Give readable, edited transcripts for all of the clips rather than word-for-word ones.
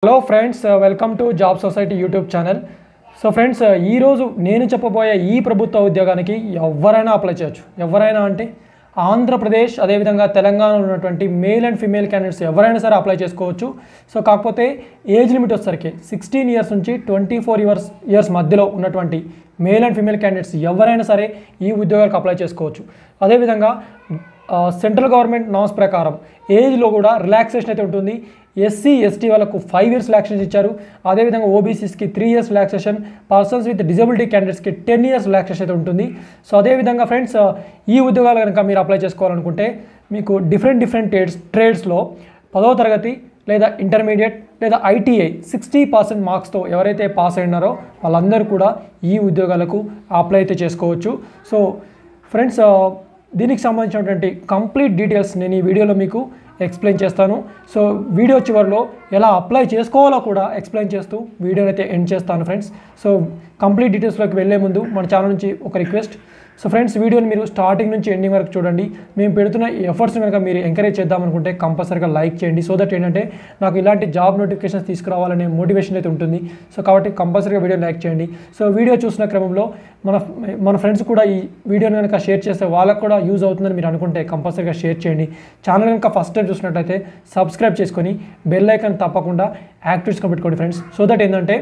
Hello friends, welcome to job society YouTube channel. So friends, ఈరోజు నేను చెప్పబోయే ఈ ప్రభుత్వ ఉద్యోగానికి ఎవరైనా అప్లై చేయొచ్చు. ఎవరైనా అంటే ఆంధ్రప్రదేశ్ అదేవిధంగా తెలంగాణలో ఉన్నటువంటి మేల్ అండ్ ఫీమేల్ క్యాండిడేట్స్ ఎవరైనా సరే అప్లై చేసుకోవచ్చు. సో కాకపోతే ఏజ్ లిమిట్ వచ్చేసరికి 16 ఇయర్స్ నుంచి 24 ఇయర్స్ మధ్యలో ఉన్నటువంటి మేల్ అండ్ ఫీమేల్ క్యాండిడేట్స్ ఎవరైనా సరే ఈ ఉద్యోగాలకు అప్లై చేసుకోవచ్చు. అదేవిధంగా సెంట్రల్ గవర్నమెంట్ నామ్స్ ప్రకారం ఏజ్లో కూడా రిలాక్సేషన్ అయితే ఉంటుంది. ఎస్సీ ఎస్టీ వాళ్ళకు 5 ఇయర్స్ రిలాక్సేషన్ ఇచ్చారు. అదేవిధంగా ఓబీసీస్కి 3 years relaxation, persons with disability క్యాండిడేట్స్కి 10 ఇయర్స్ రిలాక్సేషన్ అయితే ఉంటుంది. సో అదేవిధంగా ఫ్రెండ్స్, ఈ ఉద్యోగాలు కనుక మీరు అప్లై చేసుకోవాలనుకుంటే మీకు డిఫరెంట్ ట్రేడ్స్లో 10వ తరగతి లేదా ఇంటర్మీడియట్ లేదా ఐటీఐ 60% మార్క్స్తో ఎవరైతే పాస్ అయినారో వాళ్ళందరూ కూడా ఈ ఉద్యోగాలకు అప్లై అయితే చేసుకోవచ్చు. సో ఫ్రెండ్స్, దీనికి సంబంధించినటువంటి కంప్లీట్ డీటెయిల్స్ నేను ఈ వీడియోలో మీకు ఎక్స్ప్లెయిన్ చేస్తాను. సో వీడియో చివరిలో ఎలా అప్లై చేసుకోవాలో కూడా ఎక్స్ప్లెయిన్ చేస్తూ వీడియోని అయితే ఎండ్ చేస్తాను ఫ్రెండ్స్. సో కంప్లీట్ డీటెయిల్స్లోకి వెళ్ళే ముందు మన ఛానల్ నుంచి ఒక రిక్వెస్ట్. సో ఫ్రెండ్స్, వీడియోని మీరు స్టార్టింగ్ నుంచి ఎండింగ్ వరకు చూడండి. మేము పెడుతున్న ఎఫర్ట్స్ని కనుక మీరు ఎంకరేజ్ చేద్దామనుకుంటే కంపల్సరీగా లైక్ చేయండి. సో దట్ ఏంటంటే నాకు ఇలాంటి జాబ్ నోటిఫికేషన్స్ తీసుకురావాలనే మోటివేషన్ అయితే ఉంటుంది. సో కాబట్టి కంపల్సరీగా వీడియో లైక్ చేయండి. సో వీడియో చూసిన క్రమంలో మన ఫ్రెండ్స్ కూడా ఈ వీడియోని కనుక షేర్ చేస్తే వాళ్ళకు కూడా యూజ్ అవుతుందని మీరు అనుకుంటే కంపల్సరీగా షేర్ చేయండి. ఛానల్ కనుక ఫస్ట్ టైం చూసినట్లయితే సబ్స్క్రైబ్ చేసుకొని బెల్ ఐకాన్ తప్పకుండా యాక్టివేట్స్గా పెట్టుకోండి ఫ్రెండ్స్. సో దట్ ఏంటంటే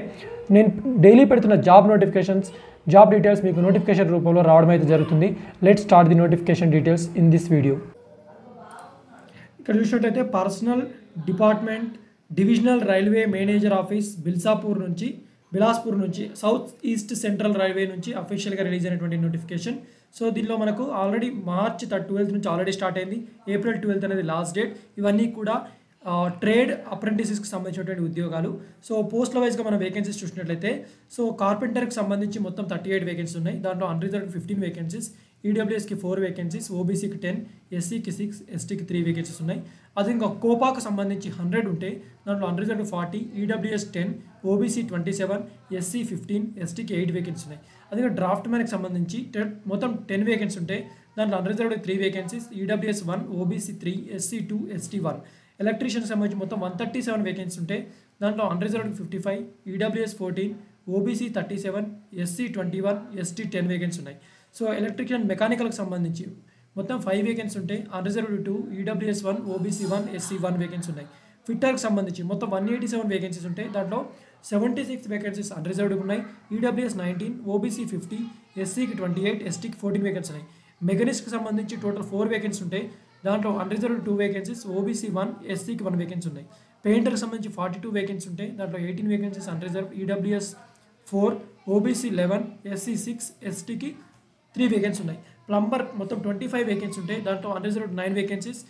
నేను డైలీ పెడుతున్న జాబ్ నోటిఫికేషన్స్, జాబ్ డీటెయిల్స్ మీకు నోటిఫికేషన్ రూపంలో రావడం అయితే జరుగుతుంది. Let's start the notification details in this video. ఇక్కడ చూసినట్టయితే personal department divisional railway manager office Bilaspur నుంచి సౌత్ ఈస్ట్ సెంట్రల్ రైల్వే నుంచి అఫీషియల్గా రిలీజ్ అయినటువంటి నోటిఫికేషన్. సో దీనిలో మనకు ఆల్రెడీ మార్చ్ 12 నుంచి ఆల్రెడీ స్టార్ట్ అయింది. ఏప్రిల్ 12 అనేది లాస్ట్ డేట్. ఇవన్నీ కూడా ట్రేడ్ అప్రెంటిసెస్కి సంబంధించినటువంటి ఉద్యోగాలు. సో పోస్ట్ల వైజ్గా మనం వేకెన్సీస్ చూసినట్లయితే సో కార్పెంటర్కి సంబంధించి మొత్తం 38 వేకెన్సీస్ ఉన్నాయి. దాంట్లో అన్రిజర్వ్డ్ 15 వేకెన్సీస్, ఈడబ్ల్యూఎస్కి 4 వేకెన్సీస్, ఓబీసీకి 10, ఎస్సీకి 6, ఎస్టీకి 3 వేకెన్సీస్ ఉన్నాయి. అది ఇంకా కోపాకు సంబంధించి 100 ఉంటే దాంట్లో అన్రిజర్వ్డ్ 40, ఈడబ్ల్యూఎస్ 10, ఓబీసీ 27, ఎస్సీ 15, ఎస్టీకి 8 వేకెన్సీస్ ఉన్నాయి. అదే డ్రాఫ్ట్ మ్యాన్కి సంబంధించి మొత్తం 10 వేకెన్సీ ఉంటే దాంట్లో unreserved 3 vacancies, EWS 1, OBC 3, SC 2, ST 1. ఎలక్ట్రీషియన్కి సంబంధించి మొత్తం 137 వేకెన్సీ ఉంటే దాంట్లో unreserved 55, EWS 14, OBC 37, SC 21, ST 10 vacancy ఉన్నాయి. సో ఎలక్ట్రిషియన్ మెకానికల్కి సంబంధించి మొత్తం 5 వేకెన్సీ ఉంటే unreserved 2, EWS 1, OBC 1, SC 1 vacancy ఉన్నాయి. ఫిట్టర్కి సంబంధించి మొత్తం 187 వేకెన్సీస్ ఉంటాయి. దాంట్లో 76 వేకెన్సీస్ అన్రిజర్వ్డ్ ఉన్నాయి. ఈడబ్ల్యూఎస్ 19, ఓబీసీ 50, ఎస్సీకి 28, ఎస్టీకి 14 వేకెన్సీ ఉన్నాయి. మెకానిక్స్కి సంబంధించి టోటల్ 4 వేకెన్సీ ఉంటాయి. దాంట్లో అన్రిజర్వ్డ్ 2 వేకెన్సీస్, ఓబీసీ 1, ఎస్సీకి 1 వేకెన్సీ ఉన్నాయి. పెయింటర్కి సంబంధించి 42 వేకెన్సీ ఉంటాయి. దాంట్లో 18 vacancies unreserved, EWS 4, OBC 11, SC 6, ఎస్టీకి 3 వేకెన్సీ ఉన్నాయి. ప్లంబర్ మొత్తం 25 వేకెన్సీ ఉంటాయి. దాంట్లో unreserved 9 vacancies,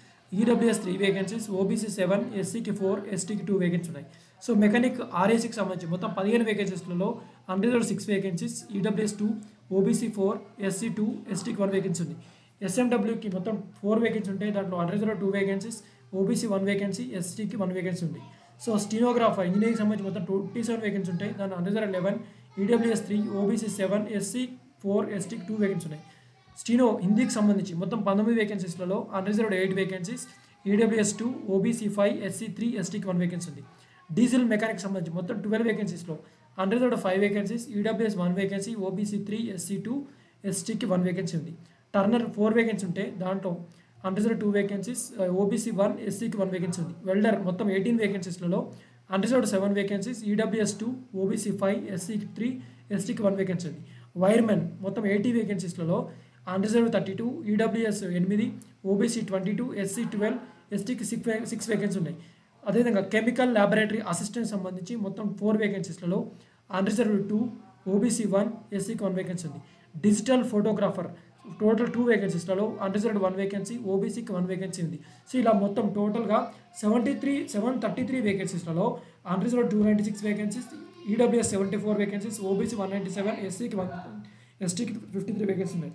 EWS 3 vacancies, OBC 7, ఎస్సీకి 4, ఎస్టీకి 2 వేకెన్సీ ఉన్నాయి. సో మెకానిక్ ఆర్ఏసీకి సంబంధించి మొత్తం 15 వేకెన్సీస్లలో unreserved 6 vacancies, EWS 2, OBC 4, SC 2, ఎస్టీకి 1 వేకెన్సీ ఉంది. ఎస్ఎండబ్ల్యూకి మొత్తం 4 వేకెన్సీ ఉంటాయి. దాంట్లో అన్రిజర్వ్డ్ 2 వేకెన్సీస్, ఓబీసీ 1 వేకెన్సీ, ఎస్టీకి 1 వేకెన్సీ ఉంది. సో స్టీనోగ్రాఫర్ ఇంజనీరింగ్ సంబంధించి మొత్తం 27 వేకెన్సీ ఉంటాయి. దాంట్లో అన్రిజర్వ్డ్ 11, ఈడబ్ల్యూఎస్ 3, ఓబీసీ 7, ఎస్సీ 4, ఎస్టీకి 2 వేకెన్సీ ఉన్నాయి. స్టీనో హిందీకి సంబంధించి మొత్తం 19 వేకెన్సీస్లలో unreserved 8 vacancies, EWS 2, OBC 5, SC 3, ఎస్టీకి 1 వేకెన్సీ ఉంది. డీజిల్ మెకానిక్ సంబంధించి మొత్తం 12 వేకెన్సీస్లో unreserved 5 vacancies, EWS 1 vacancy, OBC 3, SC 2, ఎస్టీకి 1 వేకెన్సీ ఉంది. టర్నర్ 4 వేకెన్సీ ఉంటే దాంట్లో అన్రిజర్వ్డ్ 2 వేకెన్సీస్, ఓబీసీ 1, ఎస్సీకి 1 వేకెన్సీ ఉంది. వెల్డర్ మొత్తం 18 వేకెన్సీస్లలో అన్రిజర్వ్డ్ 7 వేకెన్సీస్, ఈడబ్ల్యూఎస్ 2, ఓబీసీ 5, ఎస్సీకి 3, ఎస్టీకి 1 వేకెన్సీ ఉంది. వైర్మెన్ మొత్తం 80 వేకెన్సీస్లలో అన్రిజర్వ్డ్ 32, ఈడబ్ల్యూఎస్ 8, ఓబీసీ 22, ఎస్సీ 12, ఎస్టీకి 6 వేకెన్సీ ఉన్నాయి. అదేవిధంగా కెమికల్ ల్యాబొరేటరీ అసిస్టెంట్ సంబంధించి మొత్తం 4 వేకెన్సీస్లలో అన్రిజర్వ్డ్ 2, ఓబీసీ 1, ఎస్సీకి 1 వేకెన్సీ ఉంది. డిజిటల్ ఫోటోగ్రాఫర్ టోటల్ 2 వేకెన్సీస్లలో అన్రిజర్వ్డ్ 1 వేకెన్సీ, ఓబీసీకి 1 వేకెన్సీ ఉంది. సో ఇలా మొత్తం టోటల్గా 733 వేకెన్సీస్లలో unreserved 296 vacancies, EWS 74 vacancies, OBC 197, ఎస్సీకి 1, ఎస్టీకి 53 వేకెన్సీ ఉన్నాయి.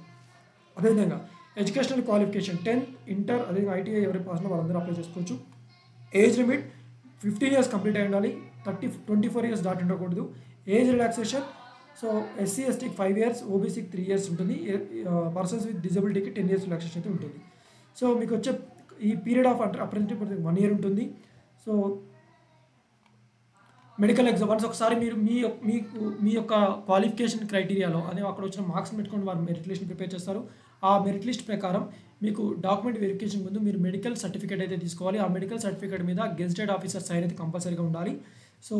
అదేవిధంగా ఎడ్యుకేషనల్ క్వాలిఫికేషన్ 10th, ఇంటర్, అదేవిధంగా ఐటీఐ ఎవరి పాస్లో వాళ్ళందరూ అప్లై చేసుకోవచ్చు. ఏజ్ లిమిట్ 15 ఇయర్స్ కంప్లీట్ అయి ఉండాలి. 24 ఇయర్స్ దాటి ఉండకూడదు. ఏజ్ రిలాక్సేషన్ సో ఎస్సీ ఎస్టీకి 5 ఇయర్స్, ఓబీసీకి 3 ఇయర్స్ ఉంటుంది. పర్సన్స్ విత్ డిజబిలిటీకి 10 ఇయర్స్ రిలాక్సేషన్ అయితే ఉంటుంది. సో మీకు వచ్చే ఈ పీరియడ్ ఆఫ్ అప్రెంటిస్‌షిప్ 1 ఇయర్ ఉంటుంది. సో మెడికల్ ఎగ్జామ్ వన్స్ ఒకసారి మీరు మీ యొక్క క్వాలిఫికేషన్ క్రైటీరియాలో అదే అక్కడ వచ్చిన మార్క్స్ పెట్టుకొని వారు మెరిట్ లిస్ట్ ప్రిపేర్ చేస్తారు. ఆ మెరిట్ లిస్ట్ ప్రకారం మీకు డాక్యుమెంట్ వెరిఫికేషన్ ముందు మీరు మెడికల్ సర్టిఫికేట్ అయితే తీసుకోవాలి. ఆ మెడికల్ సర్టిఫికేట్ మీద గెజిటెడ్ ఆఫీసర్ సైన్ అయితే కంపల్సరీగా ఉండాలి. సో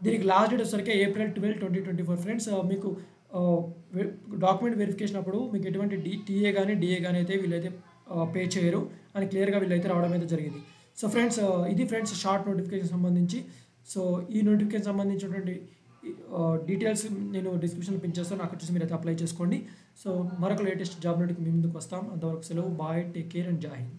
దీనికి లాస్ట్ డేట్ వచ్చేసరికి April 12, 2024 ఫ్రెండ్స్. మీకు డాక్యుమెంట్ వెరిఫికేషన్ అప్పుడు మీకు ఎటువంటి టీఏ కానీ డిఏ కానీ అయితే వీళ్ళైతే పే చేయరు అని క్లియర్గా వీళ్ళైతే రావడం అయితే జరిగింది. సో ఫ్రెండ్స్, ఇది ఫ్రెండ్స్ షార్ట్ నోటిఫికేషన్ సంబంధించి. సో ఈ నోటిఫికేషన్ సంబంధించినటువంటి డీటెయిల్స్ నేను డిస్క్రిప్షన్లో పిన్ చేస్తాను, అక్కడ చూసి మీరు అయితే అప్లై చేసుకోండి. సో మరొక లేటెస్ట్ జాబ్ నోటికి మీ ముందుకు వస్తాం. అంతవరకు సెలవు. బాయ్, టేక్ కేర్ అండ్ జై హింద్.